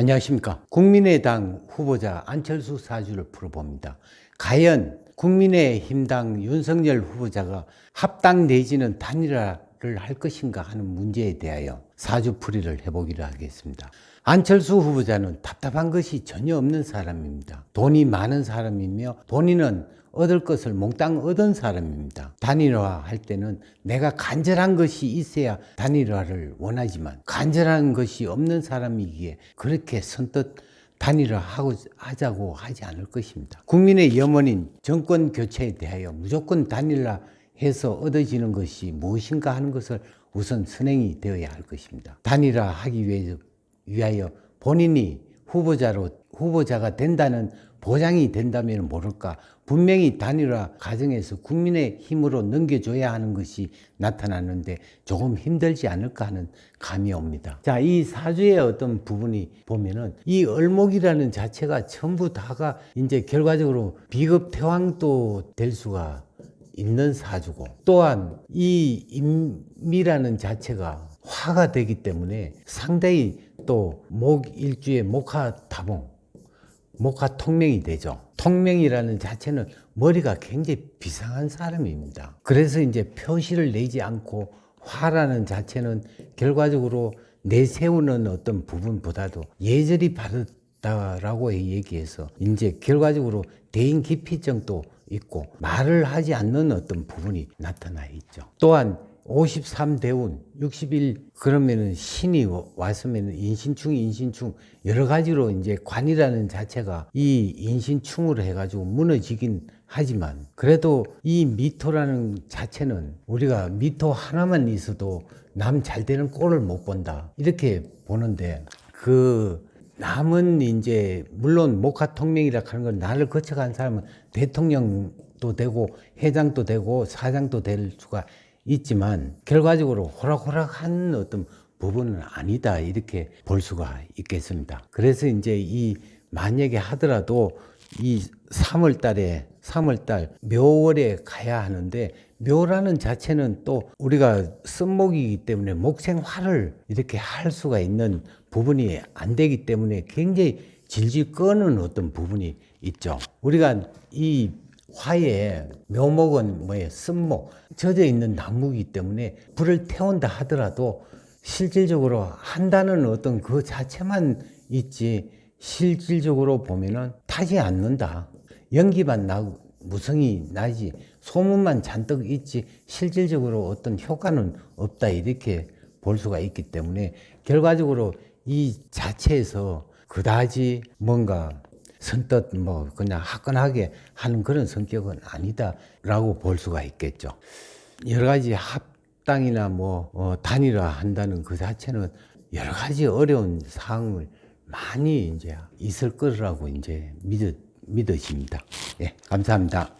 안녕하십니까. 국민의당 후보자 안철수 사주를 풀어봅니다. 과연 국민의힘당 윤석열 후보자가 합당 내지는 단일화를 할 것인가 하는 문제에 대하여 사주풀이를 해보기로 하겠습니다. 안철수 후보자는 답답한 것이 전혀 없는 사람입니다. 돈이 많은 사람이며 본인은 얻을 것을 몽땅 얻은 사람입니다. 단일화 할 때는 내가 간절한 것이 있어야 단일화를 원하지만 간절한 것이 없는 사람이기에 그렇게 선뜻 단일화 하자고 하지 않을 것입니다. 국민의 염원인 정권 교체에 대하여 무조건 단일화해서 얻어지는 것이 무엇인가 하는 것을 우선 선행이 되어야 할 것입니다. 단일화하기 위하여 본인이 후보자가 된다는 보장이 된다면 모를까 분명히 단일화 과정에서 국민의 힘으로 넘겨줘야 하는 것이 나타나는데 조금 힘들지 않을까 하는 감이 옵니다. 자, 이 사주의 어떤 부분이 보면은 이 을목이라는 자체가 전부 다가 이제 결과적으로 비급 태왕도 될 수가 있는 사주고, 또한 이 임미라는 자체가 화가 되기 때문에 상당히 또 목일주의 목화다봉, 목화통명이 되죠. 통명이라는 자체는 머리가 굉장히 비상한 사람입니다. 그래서 이제 표시를 내지 않고 화라는 자체는 결과적으로 내세우는 어떤 부분보다도 예절이 바르다라고 얘기해서 이제 결과적으로 대인 기피증도 있고 말을 하지 않는 어떤 부분이 나타나 있죠. 또한 53대운 60일 그러면은 신이 왔으면 인신충 여러 가지로 이제 관이라는 자체가 이 인신충으로 해가지고 무너지긴 하지만 그래도 이 미토라는 자체는 우리가 미토 하나만 있어도 남 잘 되는 꼴을 못 본다 이렇게 보는데, 그 남은 이제 물론 목화통명이라 하는 건 나를 거쳐간 사람은 대통령도 되고 회장도 되고 사장도 될 수가 있지만 결과적으로 호락호락한 어떤 부분은 아니다 이렇게 볼 수가 있겠습니다. 그래서 이제 이 만약에 하더라도 이 3월달 묘월에 가야 하는데, 묘라는 자체는 또 우리가 쓴목이기 때문에 목생화를 이렇게 할 수가 있는 부분이 안 되기 때문에 굉장히 질질 끄는 어떤 부분이 있죠. 우리가 이 화에 묘목은 쓴목 젖어 있는 나무이기 때문에 불을 태운다 하더라도 실질적으로 한다는 어떤 그 자체만 있지 실질적으로 보면은 타지 않는다. 연기만 나고 무성이 나지 소문만 잔뜩 있지 실질적으로 어떤 효과는 없다 이렇게 볼 수가 있기 때문에 결과적으로 이 자체에서 그다지 뭔가 선뜻 그냥 화끈하게 하는 그런 성격은 아니다라고 볼 수가 있겠죠. 여러 가지 합당이나 단일화 한다는 그 자체는 여러 가지 어려운 사항을 많이 이제 있을 거라고 이제 믿으십니다. 예, 감사합니다.